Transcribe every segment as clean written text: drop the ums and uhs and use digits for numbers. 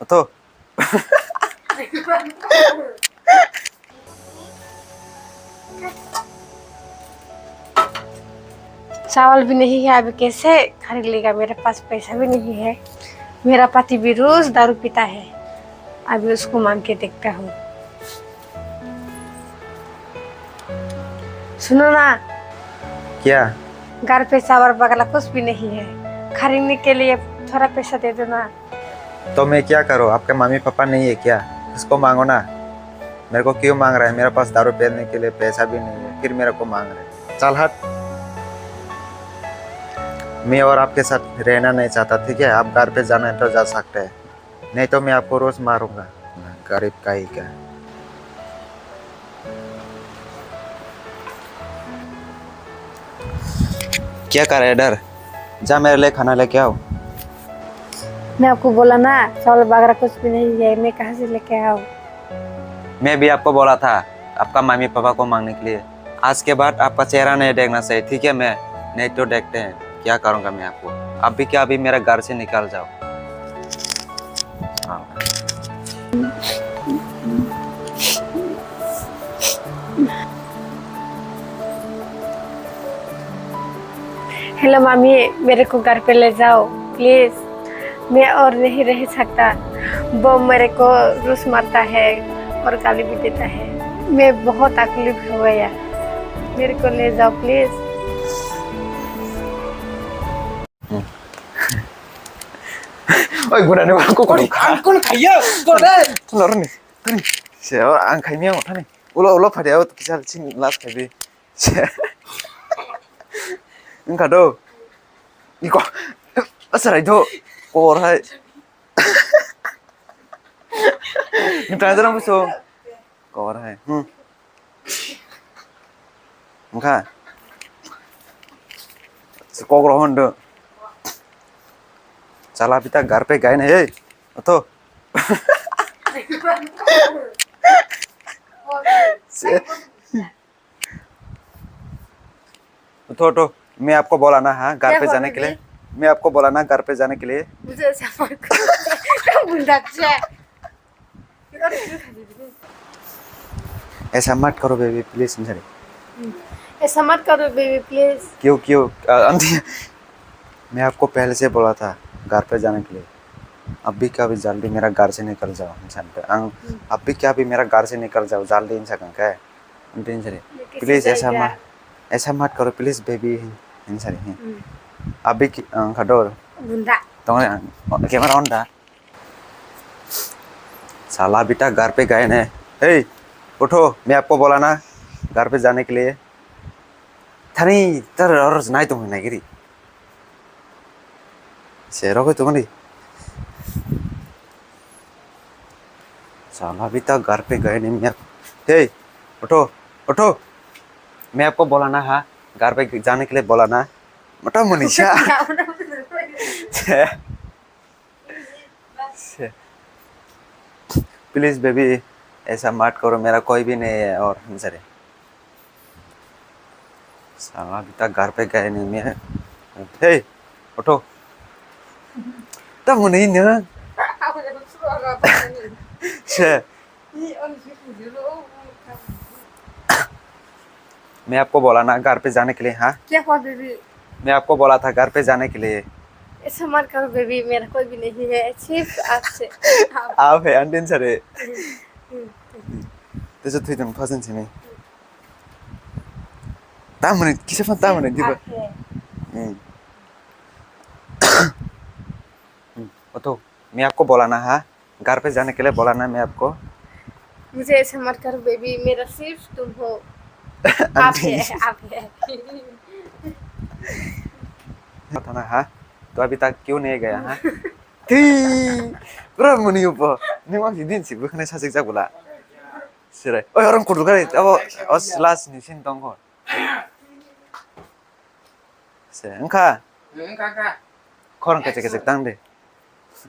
तो चावल भी नहीं है, अभी कैसे खरीद लेगा? मेरे पास पैसा भी नहीं है। मेरा पति भी रोज दारू पीता है। अभी उसको मांग के देखता हूँ। सुनो ना, क्या? घर पे चावल वगैरह कुछ भी नहीं है, खरीदने के लिए थोड़ा पैसा दे दो ना। तो मैं क्या करूँ? आपके मम्मी पापा नहीं है क्या? उसको मांगो ना। मेरे को क्यों मांग रहा है? मेरे पास दारू पीने के लिए पैसा भी नहीं है, फिर मेरे को मांग रहे हैं। चल हट। मैं और आपके साथ रहना नहीं चाहता, ठीक है? आप घर पे जाना है तो जा सकते हैं, नहीं तो मैं आपको रोज मारूंगा। गरीब का ही क्या। क्या कर रहा है इधर? जा मेरे लिए खाना लेके आओ। मैं आपको बोला ना, चावल वगैरह कुछ भी नहीं है, मैं कहाँ से लेके आऊँ? मैं भी आपको बोला था आपका मम्मी पापा को मांगने के लिए। आज के बाद आपका चेहरा नहीं देखना चाहिए, ठीक है? मैं नहीं तो देखते हैं क्या करूंगा मैं आपको। अभी क्या अभी मेरे घर से निकल जाओ। हाँ। हेलो मामी, मेरे को घर पे ले जाओ प्लीज। मैं और नहीं रह सकता। वो मेरे को रुस मारता है और गाली भी देता है। मैं बहुत तकलीफ हो गया, मेरे को ले जाओ प्लीज। ओए गुनाने वाला को Kau angkon kaya, kau dah. telur nih tuh nih siapa angkainya mau nih ulo ulo pada awet kisah sini las kayak enggak do 이거 asal itu orang minta aja lah musuh orang enggak sekolah Honda चला अभी तक घर पे गए नहीं तो तो मैं आपको बोला ना, हाँ घर पे जाने के लिए। मैं आपको बोला ना घर पे जाने के लिए। मुझे ऐसा मत करो। ऐसा मत करो बेबी प्लीज। ऐसा मत करो बेबी प्लीज। क्यों क्यों मैं आपको पहले से बोला था घर पे जाने के लिए। अभी क्या भी जल्दी मेरा घर से निकल जाओ इंसान पे अभी क्या भी मेरा घर से निकल जाओ जल्दी इंसान का है प्लीज। ऐसा मत करो प्लीज बेबी इंसान अभी खडोर तो कैमरा ऑन था। साला बेटा घर पे गए ना। हे उठो, मैं आपको बोला ना घर पे जाने के लिए। थानी तर और नहीं तुम नहीं गिरी शेरों को तुम नहीं। साला अभी तक घर पे गए नहीं। मैं हे उठो उठो, मैं आपको बोला ना, हाँ घर पे जाने के लिए बोला ना। मटा मनीषा प्लीज बेबी ऐसा मत करो, मेरा कोई भी नहीं है और सर साला अभी तक घर पे गए नहीं। मैं हे उठो तब नहीं ना मैं आपको बोला ना घर पे जाने के लिए। हाँ क्या हुआ बेबी? मैं आपको बोला था घर पे जाने के लिए। ऐसा मत करो बेबी, मेरा कोई भी नहीं है, सिर्फ आपसे। आप है अंडन सर तो जो तुम फसन से नहीं तामने किसे फन तामने दिबा तो मैं आपको बोला ना, हाँ घर पे जाने के लिए बोला ना मैं आपको। मुझे ऐसा मत करो बेबी, मेरा सिर्फ तुम हो। आप है, आप है। था ना, हाँ तो अभी तक क्यों नहीं गया? हाँ पूरा मुनी ऊपर नहीं वहाँ दिन से बुकने सासिक जा बोला सिरे ओए orang kudu kali अब os las ni sin tongko se engka Kakak. korang kecek-kecek tang deh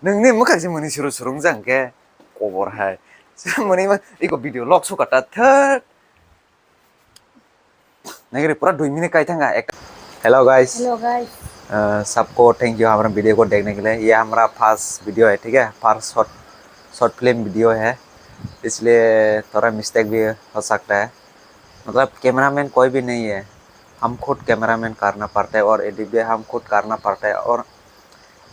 neng muka sih muni suruh-suruh jang ke kobor hai muni mah iko video log suka tat नहीं पूरा 2 minute का ही था। Hello guys, hello guys, सबको thank you हमारा video को देखने के लिए। ये हमारा फर्स्ट वीडियो है, ठीक है? First short short film video है, इसलिए थोड़ा मिस्टेक भी हो सकता है। मतलब कैमरामैन कोई भी नहीं है, हम खुद कैमरामैन करना पड़ता है और एडिट भी हम खुद करना पड़ता है। और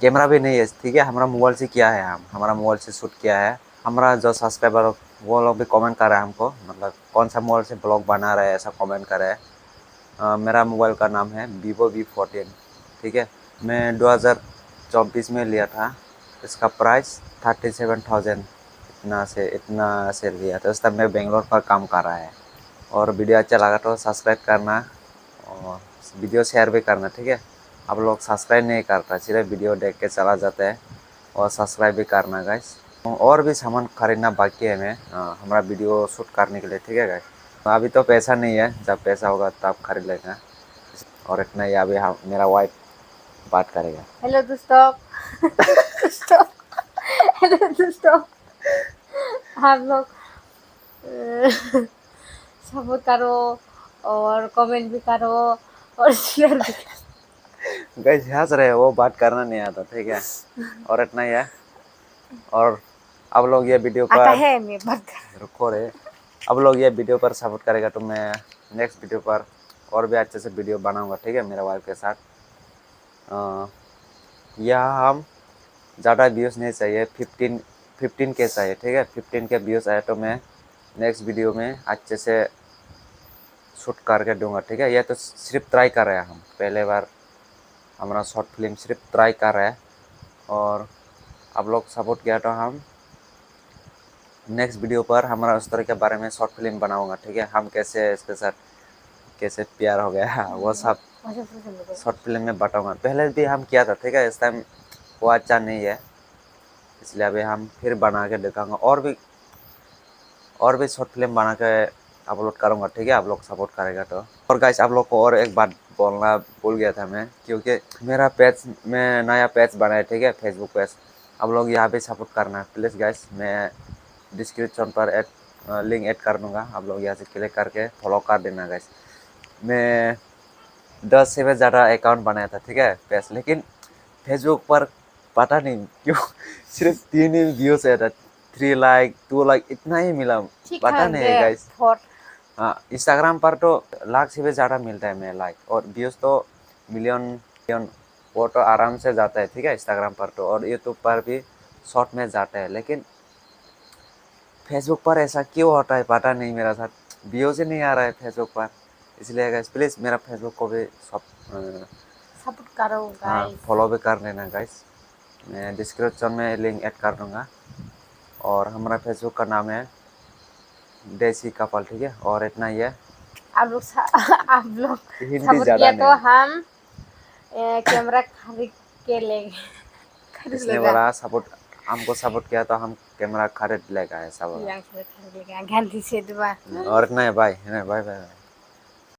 कैमरा भी नहीं है, ठीक है, हमारा मोबाइल से किया है, हमारा मोबाइल से शूट किया है। हमारा जो सब्सक्राइबर वो लोग भी कमेंट कर रहा है हमको, मतलब कौन सा मोबाइल से ब्लॉग बना रहा है ऐसा कमेंट कर रहा है। मेरा मोबाइल का नाम है Vivo V14, ठीक है। मैं 2024 में लिया था, इसका प्राइस 37,000 इतना से लिया था। उस टाइम मैं बेंगलोर पर काम कर रहा है। और वीडियो अच्छा लगा तो सब्सक्राइब करना और वीडियो शेयर भी करना, ठीक है। आप लोग सब्सक्राइब नहीं करता, सिर्फ वीडियो देख के चला जाता है, और सब्सक्राइब भी करना गाइस। और भी सामान खरीदना बाकी है मैं हमारा वीडियो शूट करने के लिए, ठीक है गाइस। अभी तो पैसा नहीं है, जब पैसा होगा तब खरीद लेगा। और इतना ही, अभी मेरा वाइफ बात करेगा। हेलो दोस्तों। दोस्तों, हेलो दोस्तों, आप लोग सपोर्ट करो और कमेंट भी करो और शेयर भी करो। गाइस हंस रहे हैं, वो बात करना नहीं आता, ठीक है। और इतना ही है। और अब लोग ये वीडियो आता पर है मैं बात कर। रुको रे, अब लोग ये वीडियो पर सपोर्ट करेगा तो मैं नेक्स्ट वीडियो पर और भी अच्छे से वीडियो बनाऊंगा, ठीक है, मेरा वाइफ के साथ। यहाँ हम ज़्यादा व्यूज़ नहीं चाहिए, 15 के चाहिए, ठीक है। 15 के व्यूज़ आए तो मैं नेक्स्ट वीडियो में अच्छे से शूट करके दूंगा, ठीक है। ये तो सिर्फ ट्राई कर रहे हैं हम, पहले बार हमारा शॉर्ट फिल्म सिर्फ ट्राई कर रहे हैं। और आप लोग सपोर्ट किया तो हम नेक्स्ट वीडियो पर हमारा उस तरह के बारे में शॉर्ट फिल्म बनाऊंगा, ठीक है। हम कैसे इसके साथ कैसे प्यार हो गया वो सब शॉर्ट फिल्म में बताऊंगा। पहले भी हम किया था, ठीक है, इस टाइम वो अच्छा नहीं है, इसलिए अभी हम फिर बना के दिखाऊंगा। और भी शॉर्ट फिल्म बना के अपलोड करूँगा, ठीक है, आप लोग सपोर्ट करेगा तो। और गाइस आप लोग को और एक बात बोलना भूल गया था मैं, क्योंकि मेरा पेज में नया पेज बना है, ठीक है, फेसबुक पेज। आप लोग यहाँ पे सपोर्ट करना प्लीज़ गाइस। मैं डिस्क्रिप्शन पर लिंक ऐड कर दूँगा, आप लोग यहाँ से क्लिक करके फॉलो कर देना गाइस। मैं 10 से भी ज़्यादा अकाउंट बनाया था, ठीक है, पेज, लेकिन फेसबुक पर पता नहीं क्यों सिर्फ 3 ही व्यूज है, 3 लाइक 2 लाइक इतना ही मिला, पता नहीं है गाइस। हाँ, इंस्टाग्राम पर तो लाख से भी ज़्यादा मिलता है मेरा लाइक, और व्यूज़ तो मिलियन वो तो आराम से जाता है, ठीक है, इंस्टाग्राम पर तो। और यूट्यूब पर भी शॉर्ट में जाता है, लेकिन फेसबुक पर ऐसा क्यों होता है पता नहीं, मेरा साथ व्यूज़ ही नहीं आ रहा है फेसबुक पर। इसलिए गाइस प्लीज़ मेरा फेसबुक को भी सपोर्ट करो हाँ गाइस। फॉलो भी कर लेना गाइस। मैं डिस्क्रिप्शन में लिंक ऐड कर दूँगा। और हमारा फेसबुक का नाम है देसी कपल, ठीक है। और इतना ही है। आप लोग हिंदी सपोर्ट ज़्यादा किया नहीं तो है। हम कैमरा खरीद के लेंगे, खरीद इसने लेगा। बोला सपोर्ट, हमको सपोर्ट किया तो हम कैमरा खरीद लेगा, ऐसा बोला। खरीद लेगा गांधी से दुआ। और इतना है, बाय बाय बाय।